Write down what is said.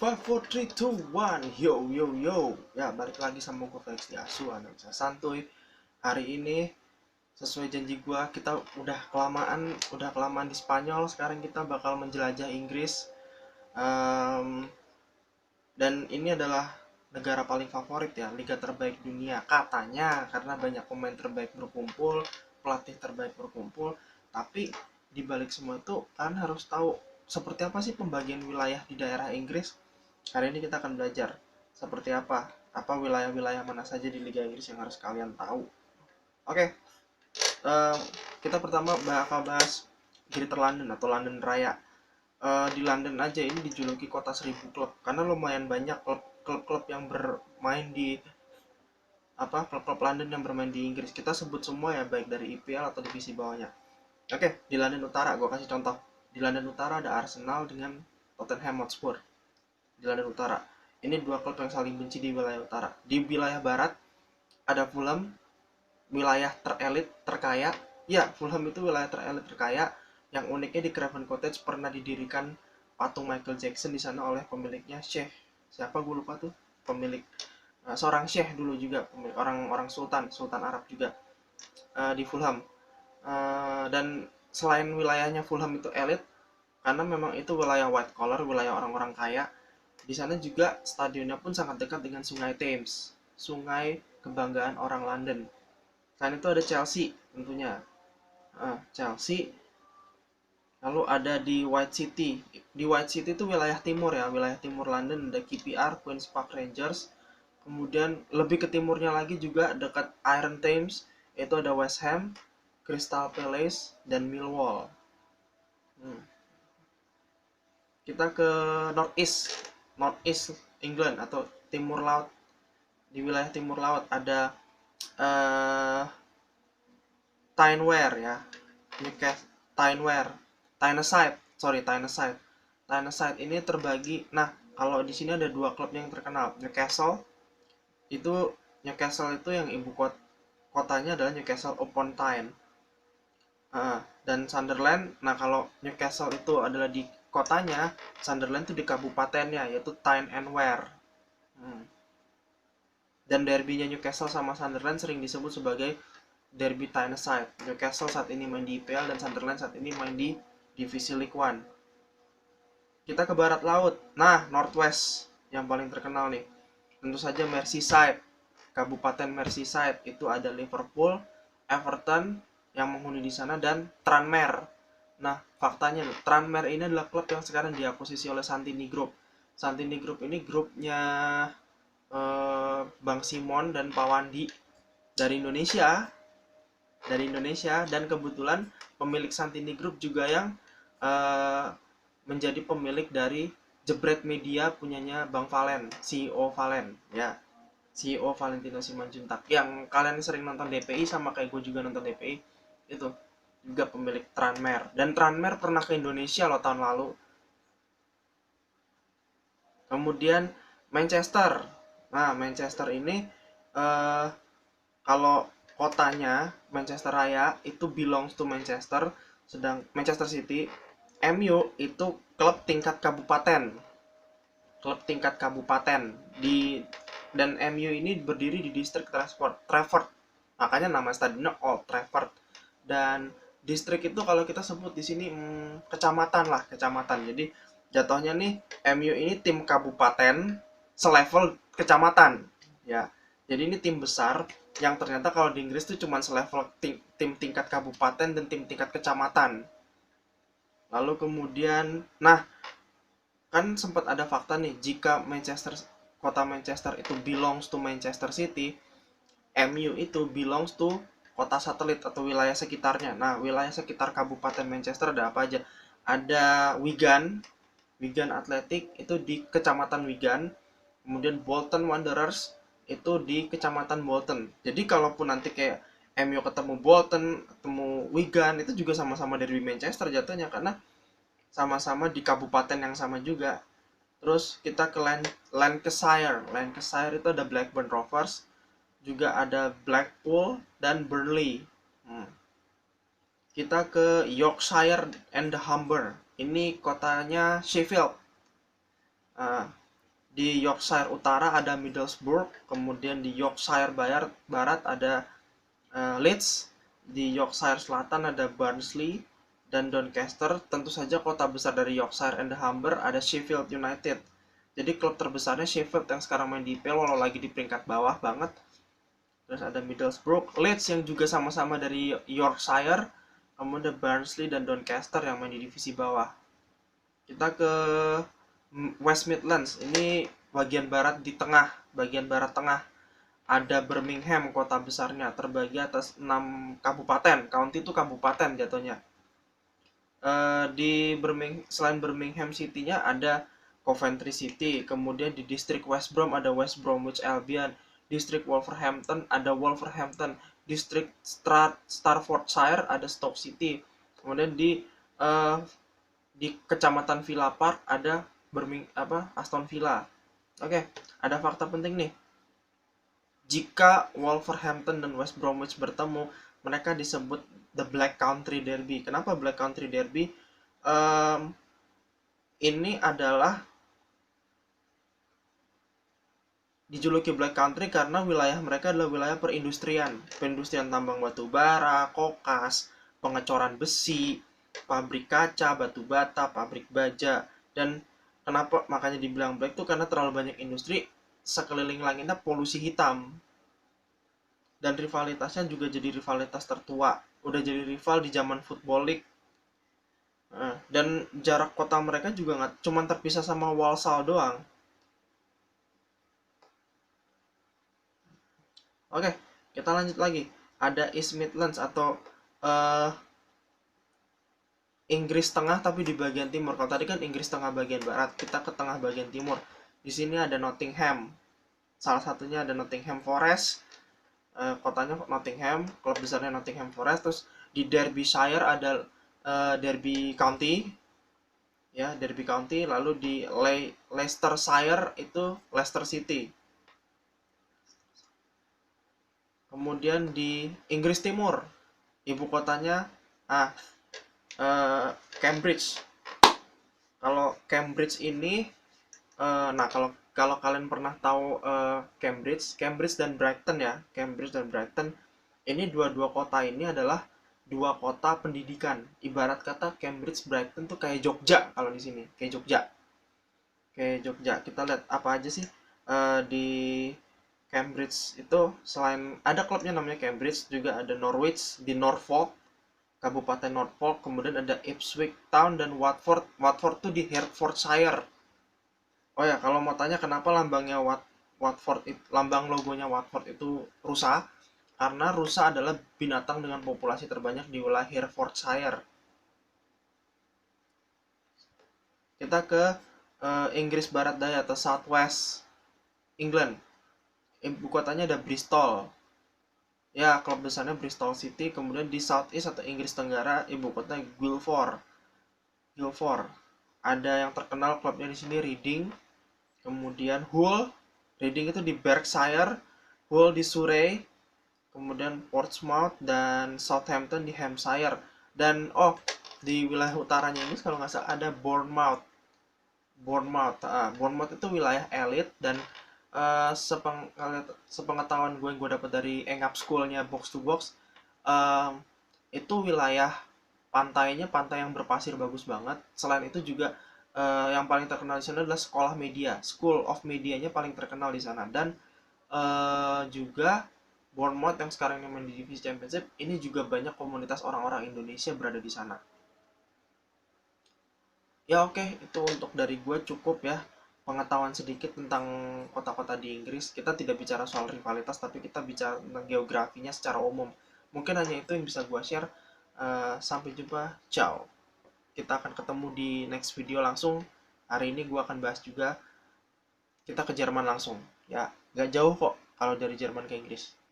Five, four, three, two, one. Yo yo yo. Ya, balik lagi sama gue Felix di Asu, anak bisa santuy. Hari ini sesuai janji gue, kita udah kelamaan di Spanyol. Sekarang kita bakal menjelajah Inggris. Dan ini adalah negara paling favorit ya, liga terbaik dunia katanya, karena banyak pemain terbaik berkumpul, pelatih terbaik berkumpul. Tapi di balik semua itu kalian harus tahu seperti apa sih pembagian wilayah di daerah Inggris. Hari ini kita akan belajar seperti apa wilayah-wilayah mana saja di Liga Inggris yang harus kalian tahu. Oke, eh, kita pertama bakal bahas Greater London atau London Raya. Di London aja ini dijuluki kota 1000 klub karena lumayan banyak klub-klub yang bermain di klub-klub London yang bermain di Inggris. Kita sebut semua ya, baik dari IPL atau divisi bawahnya. Oke, di London Utara gue kasih contoh. Di London Utara ada Arsenal dengan Tottenham Hotspur. Di London Utara ini dua klub yang saling benci di wilayah utara. Di wilayah barat ada Fulham, wilayah terelit terkaya. Ya, Fulham itu wilayah terelit terkaya. Yang uniknya di Craven Cottage pernah didirikan patung Michael Jackson di sana oleh pemiliknya, Sheikh siapa gue lupa tuh, pemilik seorang Sheikh dulu juga, orang Sultan Arab juga, di Fulham. Dan selain wilayahnya Fulham itu elit karena memang itu wilayah white collar, wilayah orang-orang kaya, di sana juga stadionnya pun sangat dekat dengan Sungai Thames, sungai kebanggaan orang London. Selain itu ada Chelsea tentunya. Chelsea. Lalu ada di White City. Di White City itu wilayah timur ya, wilayah timur London. Ada QPR, Queen's Park Rangers. Kemudian lebih ke timurnya lagi juga dekat Iron Thames, itu ada West Ham, Crystal Palace, dan Millwall. Kita ke North East England atau Timur Laut. Di wilayah Timur Laut ada Tyneside ya, Newcastle, Tyneside ini terbagi. Nah, kalau di sini ada dua klub yang terkenal. Newcastle itu yang ibu kotanya adalah Newcastle upon Tyne. Dan Sunderland. Nah, kalau Newcastle itu adalah di kotanya, Sunderland itu di kabupatennya, yaitu Tyne and Wear. Dan derbynya Newcastle sama Sunderland sering disebut sebagai Derby Tyneside. Newcastle saat ini main di IPL dan Sunderland saat ini main di divisi League One. Kita ke barat laut. Nah, Northwest yang paling terkenal nih, tentu saja Merseyside. Kabupaten Merseyside itu ada Liverpool, Everton yang menghuni di sana, dan Tranmere. Nah, faktanya Tranmere ini adalah klub yang sekarang diakuisisi oleh Santini Group. Santini Group ini grupnya Bang Simon dan Pak Wandi dari Indonesia, dan kebetulan pemilik Santini Group juga yang menjadi pemilik dari Jebret Media punyanya Bang Valen, CEO Valen ya, CEO Valentino Simanjuntak, yang kalian sering nonton DPI sama kayak gue juga nonton DPI, itu juga pemilik Tranmere. Dan Tranmere pernah ke Indonesia loh tahun lalu. Kemudian Manchester. Nah, Manchester ini kalau kotanya Manchester Raya itu belongs to Manchester, sedang Manchester City. MU itu klub tingkat kabupaten. Dan MU ini berdiri di distrik Trafford. Makanya nama stadionnya Old Trafford. Dan distrik itu kalau kita sebut di sini kecamatan. Jadi jatuhnya nih MU ini tim kabupaten selevel kecamatan ya. Jadi ini tim besar yang ternyata kalau di Inggris tuh cuma selevel tim tingkat kabupaten dan tim tingkat kecamatan. Lalu kemudian, nah, kan sempat ada fakta nih, jika kota Manchester itu belongs to Manchester City, MU itu belongs to kota satelit atau wilayah sekitarnya. Nah, wilayah sekitar kabupaten Manchester ada apa aja? Ada Wigan Athletic itu di kecamatan Wigan, kemudian Bolton Wanderers itu di kecamatan Bolton. Jadi kalaupun nanti kayak MU ketemu Bolton, ketemu Wigan, itu juga sama-sama dari Manchester jatuhnya, karena sama-sama di kabupaten yang sama juga. Terus kita ke Lancashire itu ada Blackburn Rovers, juga ada Blackpool dan Burnley. Kita ke Yorkshire and the Humber. Ini kotanya Sheffield. Di Yorkshire Utara ada Middlesbrough, kemudian di Yorkshire Barat ada Leeds, di Yorkshire Selatan ada Barnsley dan Doncaster. Tentu saja kota besar dari Yorkshire and Humber ada Sheffield United. Jadi klub terbesarnya Sheffield yang sekarang main di IPL walau lagi di peringkat bawah banget. Terus ada Middlesbrough, Leeds yang juga sama-sama dari Yorkshire, kemudian Barnsley dan Doncaster yang main di divisi bawah. Kita ke West Midlands, ini bagian barat di tengah, bagian barat tengah. Ada Birmingham, kota besarnya, terbagi atas 6 kabupaten. County itu kabupaten jatuhnya. Selain Birmingham City-nya ada Coventry City, kemudian di distrik West Brom ada West Bromwich Albion, distrik Wolverhampton ada Wolverhampton, distrik Staffordshire ada Stoke City, kemudian di kecamatan Villa Park ada Aston Villa. Oke, ada fakta penting nih. Jika Wolverhampton dan West Bromwich bertemu, mereka disebut The Black Country Derby. Kenapa Black Country Derby? Ini adalah dijuluki Black Country karena wilayah mereka adalah wilayah perindustrian. Perindustrian tambang batu bara, kokas, pengecoran besi, pabrik kaca, batu bata, pabrik baja. Dan kenapa makanya dibilang black itu karena terlalu banyak industri, sekeliling langitnya polusi hitam. Dan rivalitasnya juga jadi rivalitas tertua. Udah jadi rival di zaman Football League. Dan jarak kota mereka juga nggak cuma terpisah sama Walsall doang. Oke, kita lanjut lagi. Ada East Midlands atau Inggris Tengah tapi di bagian timur. Kalau tadi kan Inggris Tengah bagian barat, kita ke tengah bagian timur. Di sini ada Nottingham. Salah satunya ada Nottingham Forest. Kotanya Nottingham, klub besarnya Nottingham Forest. Terus di Derbyshire ada Derby County. Ya, Derby County. Lalu di Leicestershire itu Leicester City. Kemudian di Inggris Timur, ibu kotanya Cambridge. Kalau Cambridge ini, nah kalau kalian pernah tahu Cambridge dan Brighton ya, Cambridge dan Brighton, ini dua kota ini adalah dua kota pendidikan. Ibarat kata Cambridge Brighton tuh kayak Jogja kalau di sini, kayak Jogja. Kita lihat apa aja sih di Cambridge itu. Selain ada klubnya namanya Cambridge, juga ada Norwich di Norfolk, Kabupaten Norfolk, kemudian ada Ipswich Town dan Watford. Watford tuh di Hertfordshire. Oh ya, kalau mau tanya kenapa lambangnya lambang logonya Watford itu rusa? Karena rusa adalah binatang dengan populasi terbanyak di wilayah Hertfordshire. Kita ke Inggris Barat Daya atau South West England. Ibu kotanya ada Bristol. Ya, klub besarnya Bristol City. Kemudian di South East atau Inggris Tenggara, ibu kotanya Guildford. Ada yang terkenal klubnya di sini Reading. Kemudian Hull. Reading itu di Berkshire. Hull di Surrey. Kemudian Portsmouth dan Southampton di Hampshire. Dan di wilayah utaranya ini kalau nggak salah ada Bournemouth. Bournemouth itu wilayah elit dan sepengetahuan gue yang gue dapat dari Engap School-nya Box to Box, itu wilayah pantai yang berpasir bagus banget. Selain itu juga yang paling terkenal di sana adalah sekolah media, School of Media-nya paling terkenal di sana. Dan juga Bournemouth yang sekarang main di divisi Championship ini juga banyak komunitas orang-orang Indonesia berada di sana. Ya oke, itu untuk dari gue cukup ya, pengetahuan sedikit tentang kota-kota di Inggris. Kita tidak bicara soal rivalitas, tapi kita bicara tentang geografinya secara umum. Mungkin hanya itu yang bisa gue share. Sampai jumpa, ciao. Kita akan ketemu di next video langsung. Hari ini gue akan bahas juga, kita ke Jerman langsung. Ya, gak jauh kok kalau dari Jerman ke Inggris.